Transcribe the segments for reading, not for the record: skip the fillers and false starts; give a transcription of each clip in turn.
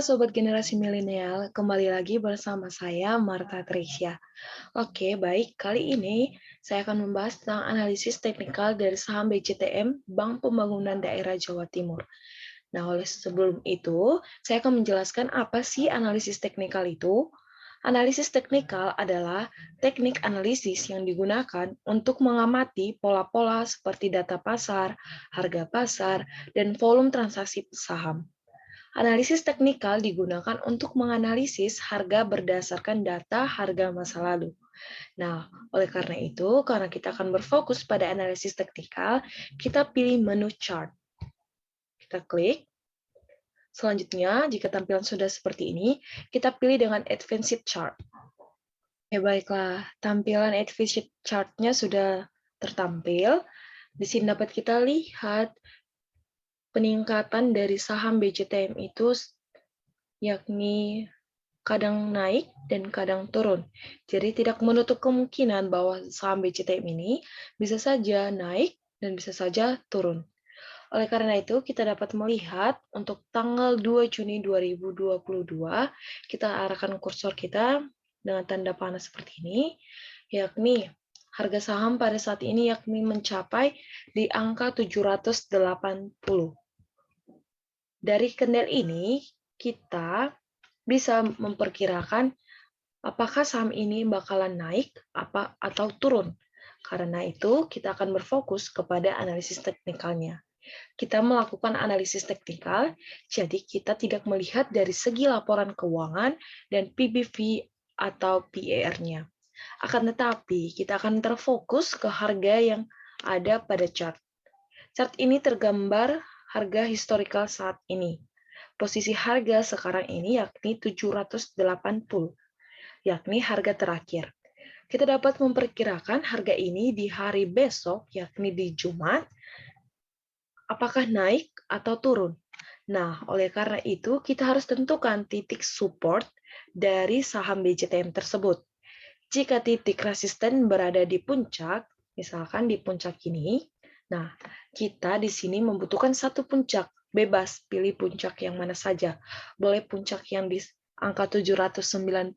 Sobat Generasi Milenial, kembali lagi bersama saya Marta Trisha. Oke, baik. Kali ini saya akan membahas tentang analisis teknikal dari saham BCTM, Bank Pembangunan Daerah Jawa Timur. Nah, oleh sebelum itu, saya akan menjelaskan apa sih analisis teknikal itu. Analisis teknikal adalah teknik analisis yang digunakan untuk mengamati pola-pola seperti data pasar, harga pasar, dan volume transaksi saham. Analisis teknikal digunakan untuk menganalisis harga berdasarkan data harga masa lalu. Nah, oleh karena itu, karena kita akan berfokus pada analisis teknikal, kita pilih menu chart. Kita klik. Selanjutnya, jika tampilan sudah seperti ini, kita pilih dengan Advanced Chart. Ya baiklah, tampilan Advanced Chart-nya sudah tertampil. Di sini dapat kita lihat peningkatan dari saham BCTM itu yakni kadang naik dan kadang turun. Jadi tidak menutup kemungkinan bahwa saham BCTM ini bisa saja naik dan bisa saja turun. Oleh karena itu, kita dapat melihat untuk tanggal 2 Juni 2022, kita arahkan kursor kita dengan tanda panah seperti ini, yakni harga saham pada saat ini yakni mencapai di angka 780. Dari candle ini, kita bisa memperkirakan apakah saham ini bakalan naik atau turun. Karena itu, kita akan berfokus kepada analisis teknikalnya. Kita melakukan analisis teknikal, jadi kita tidak melihat dari segi laporan keuangan dan PBV atau PER-nya. Akan tetapi, kita akan terfokus ke harga yang ada pada chart. Chart ini tergambar harga historical saat ini. Posisi harga sekarang ini yakni 780, yakni harga terakhir. Kita dapat memperkirakan harga ini di hari besok, yakni di Jumat, apakah naik atau turun. Nah, oleh karena itu, kita harus tentukan titik support dari saham BCTM tersebut. Jika titik resisten berada di puncak, misalkan di puncak ini, nah, kita di sini membutuhkan satu puncak, bebas pilih puncak yang mana saja. Boleh puncak yang di angka 793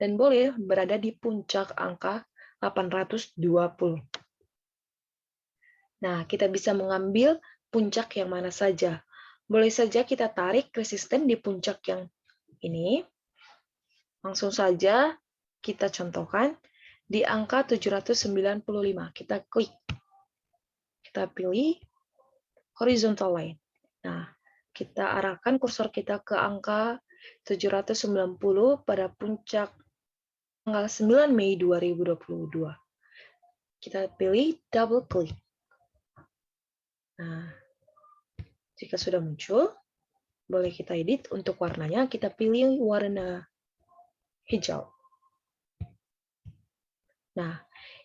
dan boleh berada di puncak angka 820. Nah, kita bisa mengambil puncak yang mana saja. Boleh saja kita tarik resisten di puncak yang ini. Langsung saja kita contohkan di angka 795. Kita klik. Kita pilih horizontal line. Nah, kita arahkan kursor kita ke angka 790 pada puncak tanggal 9 Mei 2022. Kita pilih double click. Nah, jika sudah muncul, boleh kita edit untuk warnanya. Kita pilih warna hijau. Nah,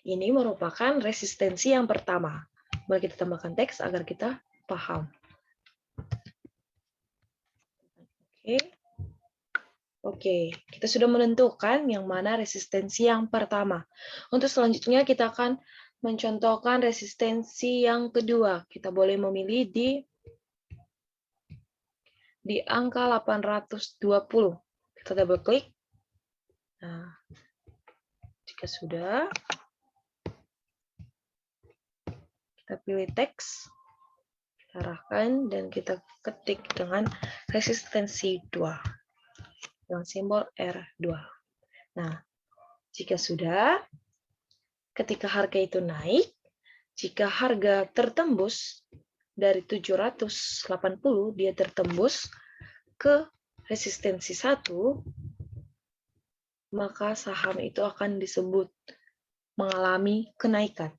ini merupakan resistensi yang pertama. Boleh kita tambahkan teks agar kita paham. Oke, kita sudah menentukan yang mana resistensi yang pertama. Untuk selanjutnya kita akan mencontohkan resistensi yang kedua. Kita boleh memilih di angka 820. Kita double klik. Nah, jika sudah, kita pilih teks, kita arahkan, dan kita ketik dengan resistensi 2. Dengan simbol R2. Nah, jika sudah, ketika harga itu naik, jika harga tertembus dari 780, dia tertembus ke resistensi 1, maka saham itu akan disebut mengalami kenaikan.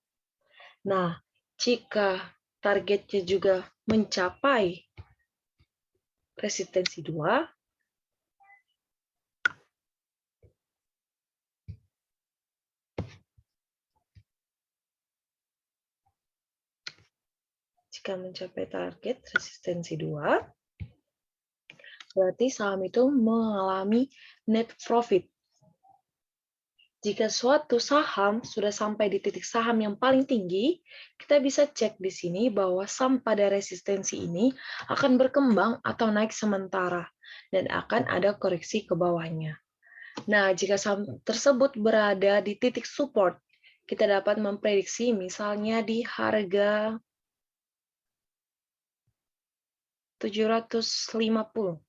Nah, jika targetnya juga mencapai resistensi 2, jika mencapai target resistensi 2, berarti saham itu mengalami net profit. Jika suatu saham sudah sampai di titik saham yang paling tinggi, kita bisa cek di sini bahwa saham pada resistensi ini akan berkembang atau naik sementara. dan akan ada koreksi ke bawahnya. Nah, jika saham tersebut berada di titik support, kita dapat memprediksi misalnya di harga 750.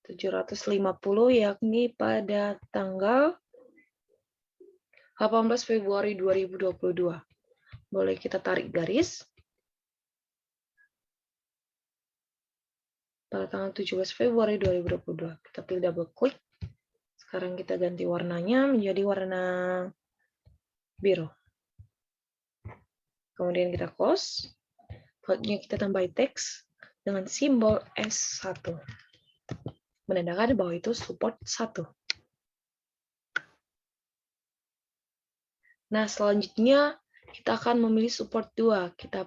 750 yakni pada tanggal 18 Februari 2022. Boleh kita tarik garis. Pada tanggal 17 Februari 2022. Kita pilih double klik. Sekarang kita ganti warnanya menjadi warna biru. Kemudian kita close. Fontnya kita tambahi teks dengan simbol S1. Menandakan bahwa itu support 1. Nah, selanjutnya kita akan memilih support 2. Kita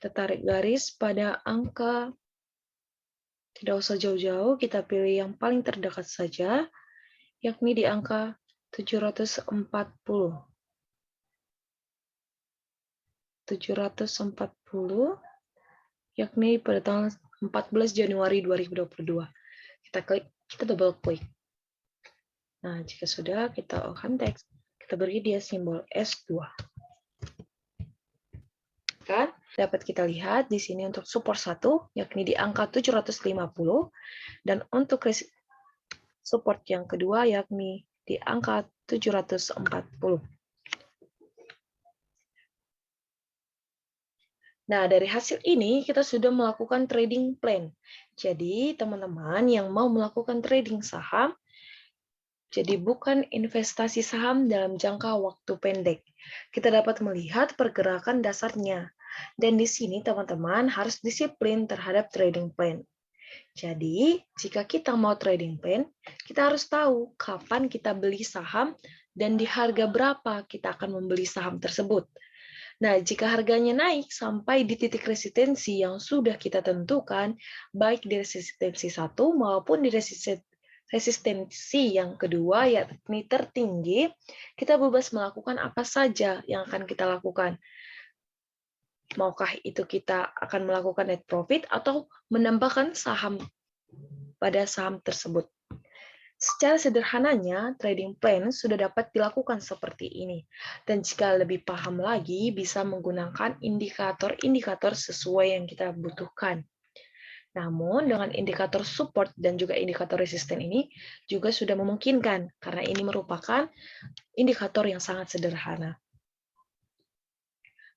tarik garis pada angka, tidak usah jauh-jauh, kita pilih yang paling terdekat saja, yakni di angka 740. 740, yakni pada tanggal 14 Januari 2022. Kita double klik. Nah, jika sudah, kita open teks. Kita beri dia simbol S2. Kan? Dapat kita lihat di sini untuk support 1, yakni di angka 750, dan untuk support yang kedua, yakni di angka 740. Nah, dari hasil ini kita sudah melakukan trading plan. Jadi, teman-teman yang mau melakukan trading saham, jadi bukan investasi saham dalam jangka waktu pendek. Kita dapat melihat pergerakan dasarnya. Dan di sini teman-teman harus disiplin terhadap trading plan. Jadi, jika kita mau trading plan, kita harus tahu kapan kita beli saham dan di harga berapa kita akan membeli saham tersebut. Nah, jika harganya naik sampai di titik resistensi yang sudah kita tentukan, baik di resistensi 1 maupun di resistensi yang kedua, yakni tertinggi, kita bebas melakukan apa saja yang akan kita lakukan. Maukah itu kita akan melakukan net profit atau menambahkan saham pada saham tersebut. Secara sederhananya, trading plan sudah dapat dilakukan seperti ini. Dan jika lebih paham lagi, bisa menggunakan indikator-indikator sesuai yang kita butuhkan. Namun, dengan indikator support dan juga indikator resisten ini juga sudah memungkinkan, karena ini merupakan indikator yang sangat sederhana.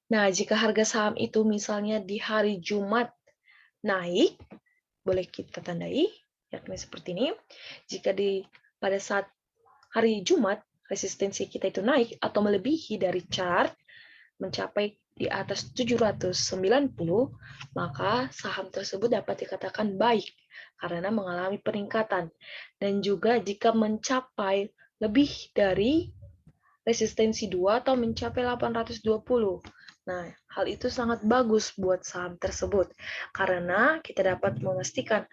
Nah, jika harga saham itu misalnya di hari Jumat naik, boleh kita tandai, yakni seperti ini. Jika pada saat hari Jumat resistensi kita itu naik atau melebihi dari chart mencapai di atas 790, maka saham tersebut dapat dikatakan baik karena mengalami peningkatan. Dan juga jika mencapai lebih dari resistensi 2 atau mencapai 820. Nah, hal itu sangat bagus buat saham tersebut karena kita dapat memastikan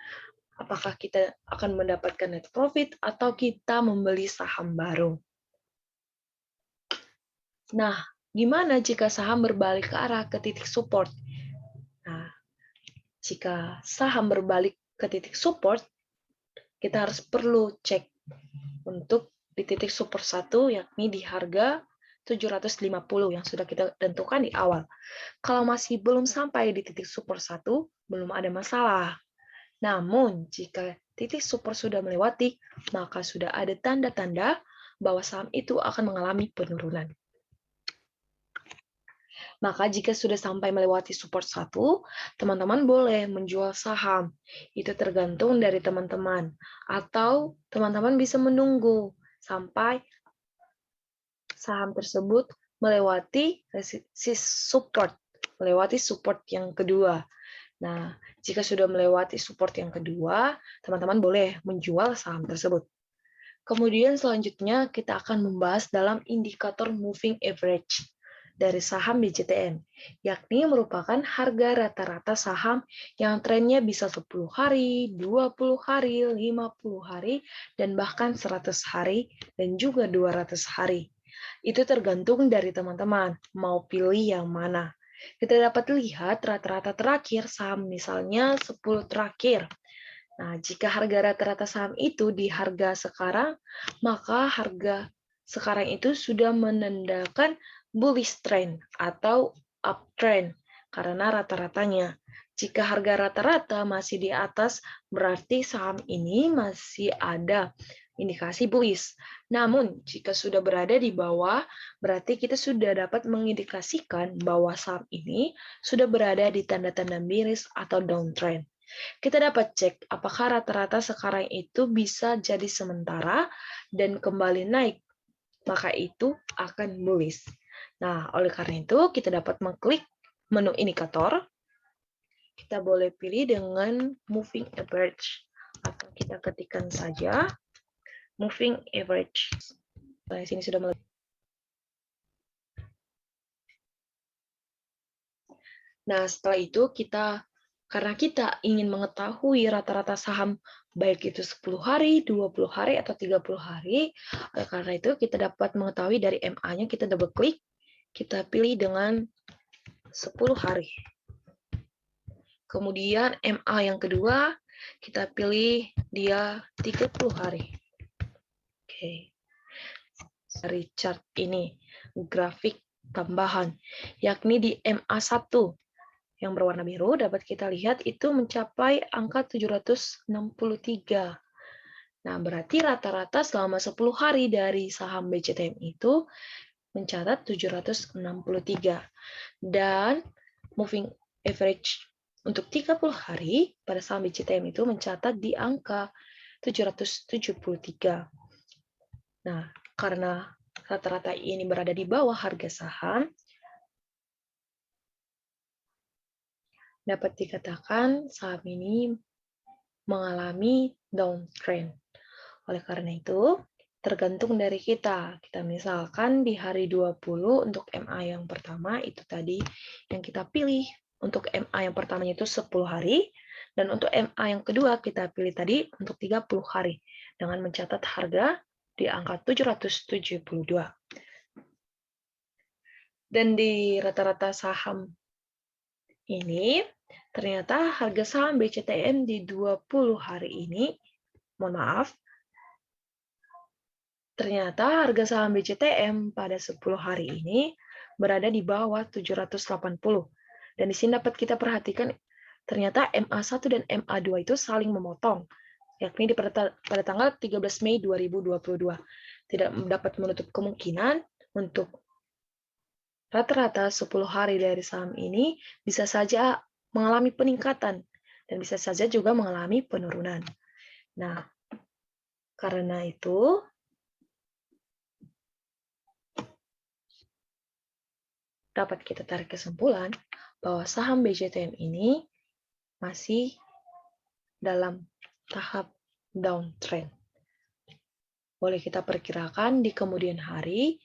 apakah kita akan mendapatkan net profit atau kita membeli saham baru. Nah, gimana jika saham berbalik ke arah ke titik support? Nah, jika saham berbalik ke titik support, kita harus perlu cek untuk di titik support 1, yakni di harga 750 yang sudah kita tentukan di awal. Kalau masih belum sampai di titik support 1, belum ada masalah. Namun, jika titik support sudah melewati, maka sudah ada tanda-tanda bahwa saham itu akan mengalami penurunan. Maka jika sudah sampai melewati support 1, teman-teman boleh menjual saham. Itu tergantung dari teman-teman. Atau teman-teman bisa menunggu sampai saham tersebut melewati support yang kedua. Nah, jika sudah melewati support yang kedua, teman-teman boleh menjual saham tersebut. Kemudian selanjutnya kita akan membahas dalam indikator moving average dari saham DJTM, yakni merupakan harga rata-rata saham yang trennya bisa 10 hari, 20 hari, 50 hari, dan bahkan 100 hari, dan juga 200 hari. Itu tergantung dari teman-teman, mau pilih yang mana. Kita dapat lihat rata-rata terakhir saham, misalnya 10 terakhir. Nah, jika harga rata-rata saham itu di harga sekarang, maka harga sekarang itu sudah menandakan bullish trend atau uptrend karena rata-ratanya. Jika harga rata-rata masih di atas, berarti saham ini masih ada indikasi bullish. Namun, jika sudah berada di bawah, berarti kita sudah dapat mengindikasikan bahwa saham ini sudah berada di tanda-tanda miris atau downtrend. Kita dapat cek apakah rata-rata sekarang itu bisa jadi sementara dan kembali naik, maka itu akan bullish. Nah, oleh karena itu kita dapat mengklik menu indikator. Kita boleh pilih dengan moving average atau kita ketikkan saja moving average. Nah, sini sudah mulai. Nah, setelah itu karena kita ingin mengetahui rata-rata saham baik itu 10 hari, 20 hari, atau 30 hari, karena itu kita dapat mengetahui dari MA-nya, kita double klik, kita pilih dengan 10 hari. Kemudian MA yang kedua, kita pilih dia 30 hari. Oke. Dari chart ini, grafik tambahan, yakni di MA1 yang berwarna biru, dapat kita lihat itu mencapai angka 763. Nah, berarti rata-rata selama 10 hari dari saham BCTM itu mencatat 763. Dan moving average untuk 30 hari pada saham BCTM itu mencatat di angka 773. Nah, karena rata-rata ini berada di bawah harga saham, dapat dikatakan saham ini mengalami downtrend. Oleh karena itu, tergantung dari kita. Kita misalkan di hari 20 untuk MA yang pertama itu tadi yang kita pilih. Untuk MA yang pertamanya itu 10 hari, dan untuk MA yang kedua kita pilih tadi untuk 30 hari dengan mencatat harga di angka 772. Dan di rata-rata saham ini, ternyata harga saham BCTM di 20 hari ini, mohon maaf, ternyata harga saham BCTM pada 10 hari ini berada di bawah 780. Dan di sini dapat kita perhatikan ternyata MA1 dan MA2 itu saling memotong, yakni pada tanggal 13 Mei 2022. Tidak dapat menutup kemungkinan untuk rata-rata 10 hari dari saham ini bisa saja mengalami peningkatan dan bisa saja juga mengalami penurunan. Nah, karena itu dapat kita tarik kesimpulan bahwa saham BCTM ini masih dalam tahap downtrend. Boleh kita perkirakan di kemudian hari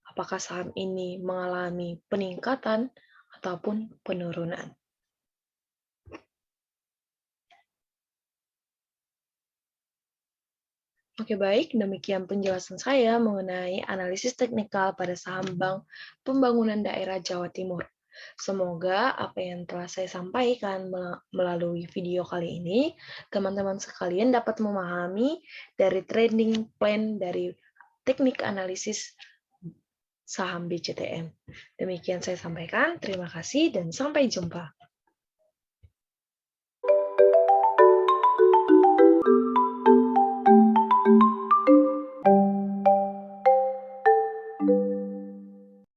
apakah saham ini mengalami peningkatan ataupun penurunan. Oke, baik. Demikian penjelasan saya mengenai analisis teknikal pada saham Bank Pembangunan Daerah Jawa Timur. Semoga apa yang telah saya sampaikan melalui video kali ini, teman-teman sekalian dapat memahami dari trading plan dari teknik analisis saham BCTM. Demikian saya sampaikan. Terima kasih dan sampai jumpa.